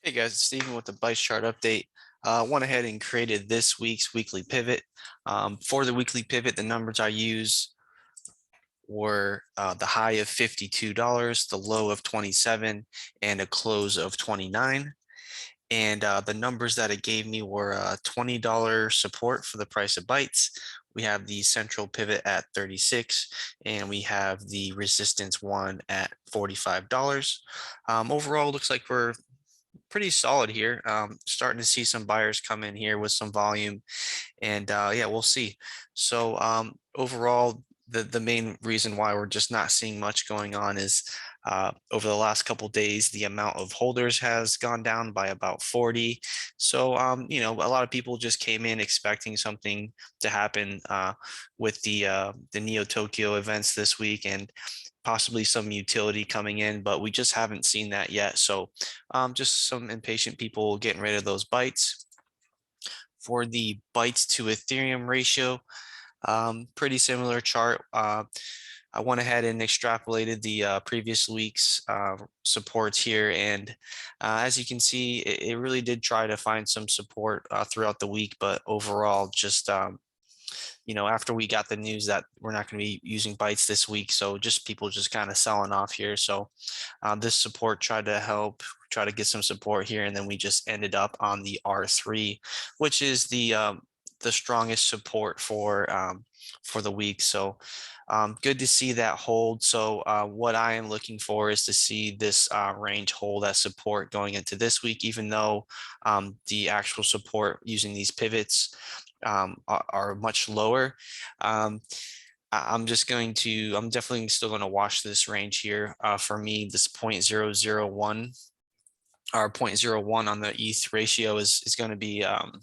Hey guys, it's Steven with the Bytes chart update. Went ahead and created this week's weekly pivot. For the weekly pivot, the numbers I use were the high of $52, the low of 27, and a close of 29. And the numbers that it gave me were $20 support for the price of Bytes. We have the central pivot at 36, and we have the resistance one at $45. Overall, looks like we're pretty solid here. Starting to see some buyers come in here with some volume, and yeah, we'll see. So overall, the main reason why we're just not seeing much going on is over the last couple days, the amount of holders has gone down by about 40. So a lot of people just came in expecting something to happen with the Neo Tokyo events this week, and possibly some utility coming in, but we just haven't seen that yet. So just some impatient people getting rid of those bytes. For the bytes to Ethereum ratio, pretty similar chart. I went ahead and extrapolated the previous week's supports here, and as you can see, it really did try to find some support throughout the week, but overall, just after we got the news that we're not going to be using bytes this week, so just people just kind of selling off here. So this support tried to help try to get some support here, and then we just ended up on the R3, which is the strongest support for the week. So good to see that hold. So what I am looking for is to see this range hold as support going into this week, even though the actual support using these pivots are much lower. I'm definitely still going to watch this range here. For me, this 0.001 or zero point zero 0.01 on the ETH ratio is going to be an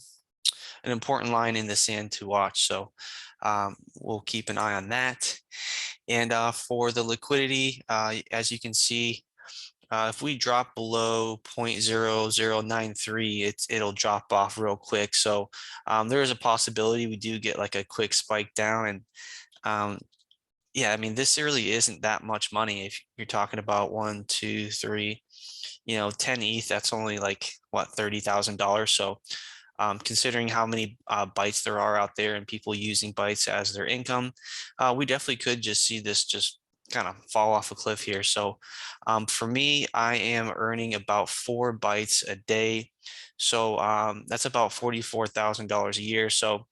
important line in the sand to watch. So we'll keep an eye on that. And for the liquidity, as you can see, if we drop below 0.0093, it'll drop off real quick. So there is a possibility we do get like a quick spike down. And yeah, I mean, this really isn't that much money. If you're talking about 1, 2, 3, 10 ETH, that's only like what, $30,000. So considering how many bytes there are out there and people using bytes as their income, we definitely could just see this just kind of fall off a cliff here. So for me, I am earning about 4 bytes a day. So that's about $44,000 a year. So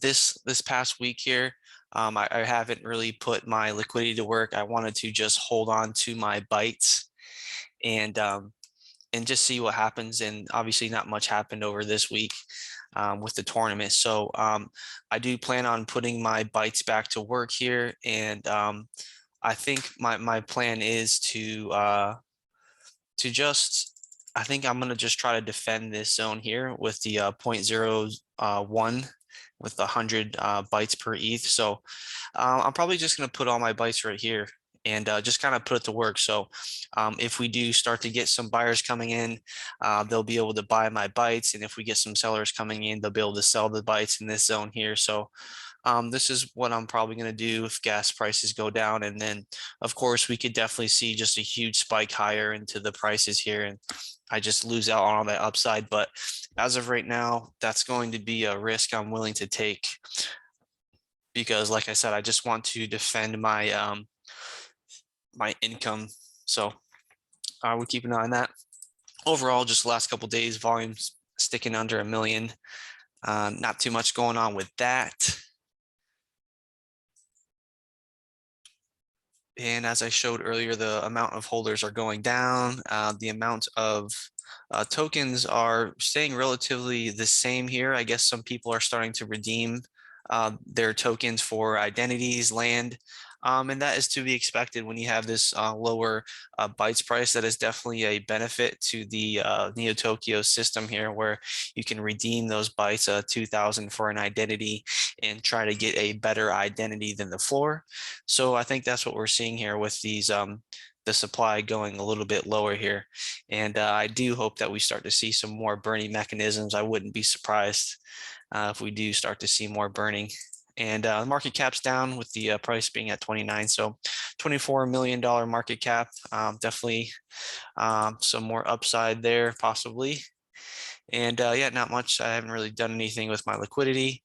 this past week here, I haven't really put my liquidity to work. I wanted to just hold on to my bytes and just see what happens. And obviously not much happened over this week with the tournament. So I do plan on putting my bytes back to work here. And I think my plan is to just, I think I'm going to just try to defend this zone here with the 0.01 with 100 bytes per ETH. So I'm probably just going to put all my bytes right here and just kind of put it to work. So if we do start to get some buyers coming in, they'll be able to buy my bytes. And if we get some sellers coming in, they'll be able to sell the bytes in this zone here. So this is what I'm probably going to do if gas prices go down. And then, of course, we could definitely see just a huge spike higher into the prices here. And I just lose out on all that upside. But as of right now, that's going to be a risk I'm willing to take because, like I said, I just want to defend my income. So we keep an eye on that. Overall, just the last couple of days, volumes sticking under 1 million. Not too much going on with that. And as I showed earlier, the amount of holders are going down. The amount of tokens are staying relatively the same here. I guess some people are starting to redeem their tokens for identities, land, and that is to be expected when you have this lower bytes price. That is definitely a benefit to the Neo Tokyo system here, where you can redeem those bytes 2,000 for an identity and try to get a better identity than the floor. So I think that's what we're seeing here with these the supply going a little bit lower here. And I do hope that we start to see some more burning mechanisms. I wouldn't be surprised if we do start to see more burning. and market cap's down with the price being at 29. So $24 million market cap. Definitely some more upside there possibly. And yeah, not much. I haven't really done anything with my liquidity.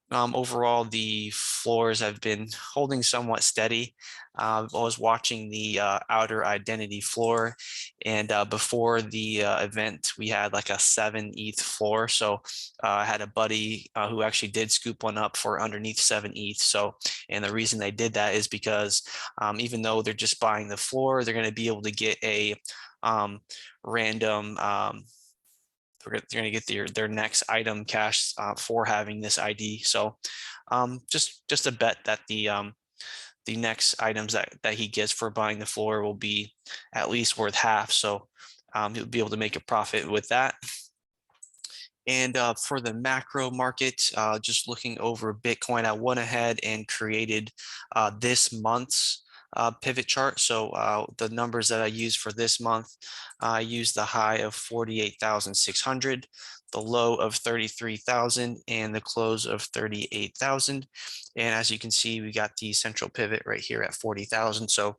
Overall, the floors have been holding somewhat steady. I was watching the outer identity floor, and before the event, we had like a 7 ETH floor. So I had a buddy who actually did scoop one up for underneath 7 ETH. So, and the reason they did that is because even though they're just buying the floor, they're going to be able to get a random they're going to get their next item cash for having this ID. So just a bet that the next items that he gets for buying the floor will be at least worth half. So he'll be able to make a profit with that. And for the macro market, just looking over Bitcoin, I went ahead and created this month's pivot chart. So the numbers that I use for this month, I use the high of 48,600, the low of 33,000, and the close of 38,000. And as you can see, we got the central pivot right here at 40,000. So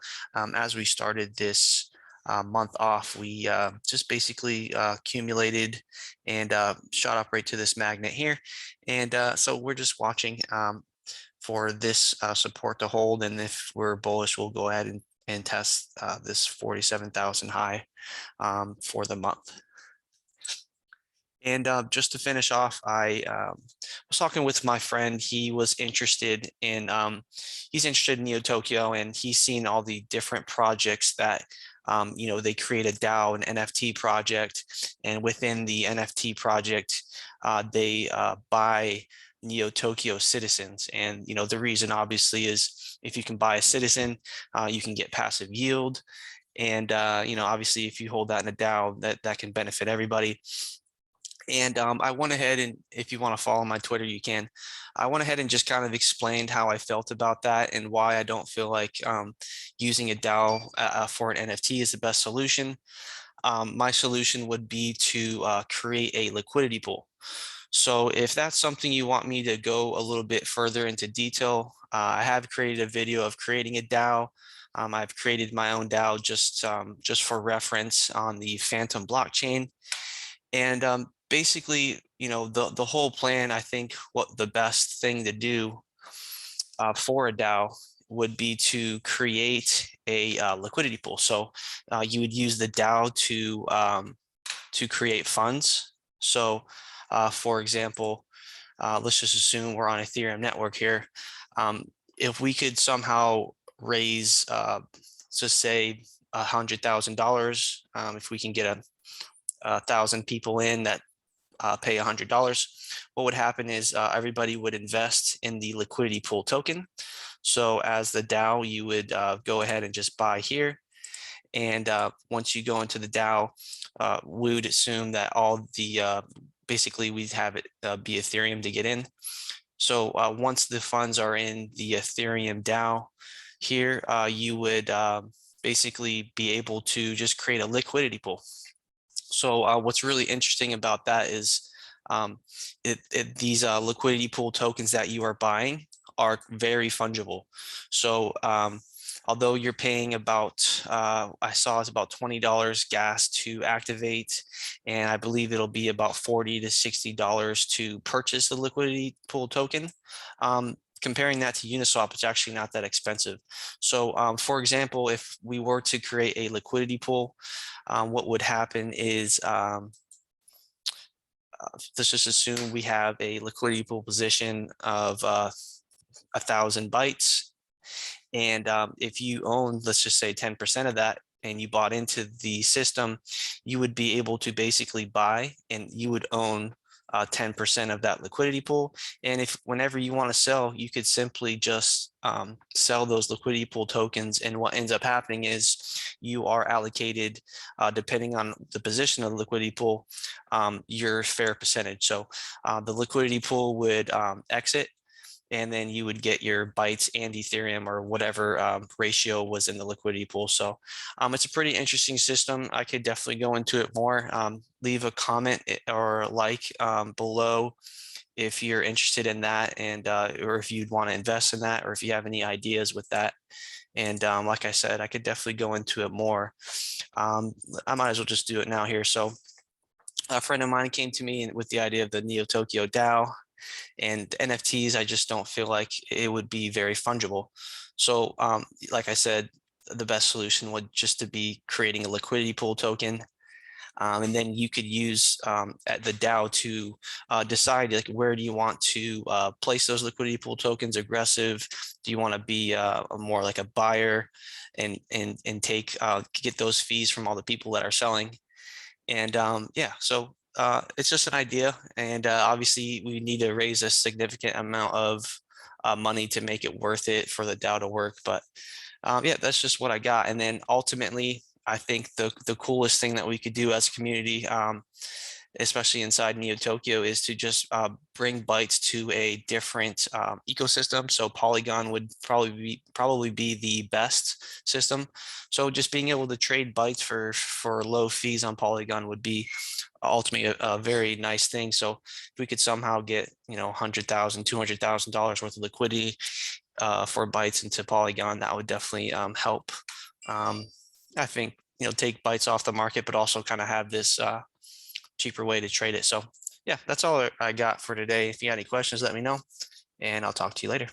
as we started this month off, we just basically accumulated and shot up right to this magnet here. And so we're just watching for this support to hold. And if we're bullish, we'll go ahead and test this 47,000 high for the month. And just to finish off, I was talking with my friend. He was interested in, he's interested in Neo Tokyo, and he's seen all the different projects that, they create a DAO, an NFT project, and within the NFT project, they buy Neo Tokyo citizens. And, the reason obviously is if you can buy a citizen, you can get passive yield. And, obviously if you hold that in a DAO, that can benefit everybody. And I went ahead and if you want to follow my Twitter, you can. I went ahead and just kind of explained how I felt about that and why I don't feel like using a DAO for an NFT is the best solution. My solution would be to create a liquidity pool. So if that's something you want me to go a little bit further into detail, I have created a video of creating a DAO. I've created my own DAO just for reference on the Phantom blockchain. And basically, the whole plan, I think what the best thing to do for a DAO would be to create a liquidity pool. So you would use the DAO to create funds. So for example, let's just assume we're on Ethereum network here. If we could somehow raise, just say $100,000, if we can get 1,000 people in that pay $100, what would happen is everybody would invest in the liquidity pool token. So as the DAO, you would go ahead and just buy here. And once you go into the DAO, we would assume that all the, basically we'd have it be Ethereum to get in. So once the funds are in the Ethereum DAO here, you would basically be able to just create a liquidity pool. So what's really interesting about that is these liquidity pool tokens that you are buying are very fungible. So although you're paying about, I saw it's about $20 gas to activate, and I believe it'll be about $40 to $60 to purchase the liquidity pool token. Comparing that to Uniswap, it's actually not that expensive. So for example, if we were to create a liquidity pool, what would happen is, let's just assume we have a liquidity pool position of 1,000 bytes. And if you own, let's just say 10% of that, and you bought into the system, you would be able to basically buy, and you would own 10% of that liquidity pool. And if whenever you want to sell, you could simply just sell those liquidity pool tokens. And what ends up happening is you are allocated, depending on the position of the liquidity pool, your fair percentage. So the liquidity pool would exit, and then you would get your bytes and Ethereum or whatever ratio was in the liquidity pool. So it's a pretty interesting system. I could definitely go into it more. Leave a comment or like below if you're interested in that, and or if you'd want to invest in that, or if you have any ideas with that. And like I said, I could definitely go into it more. I might as well just do it now here. So a friend of mine came to me with the idea of the Neo Tokyo DAO, and NFTs. I just don't feel like it would be very fungible. So like I said, the best solution would just to be creating a liquidity pool token. And then you could use at the DAO to decide like where do you want to place those liquidity pool tokens. Aggressive? Do you want to be more like a buyer and take get those fees from all the people that are selling? And yeah, so it's just an idea. And obviously, we need to raise a significant amount of money to make it worth it for the DAO to work. But yeah, that's just what I got. And then ultimately, I think the coolest thing that we could do as a community, especially inside Neo Tokyo, is to just bring Bytes to a different ecosystem. So Polygon would probably be the best system. So just being able to trade Bytes for low fees on Polygon would be ultimately a very nice thing. So if we could somehow get, $100,000, $200,000 worth of liquidity for Bytes into Polygon, that would definitely help. I think, take Bytes off the market, but also kind of have this cheaper way to trade it. So yeah, that's all I got for today. If you got any questions, let me know, and I'll talk to you later.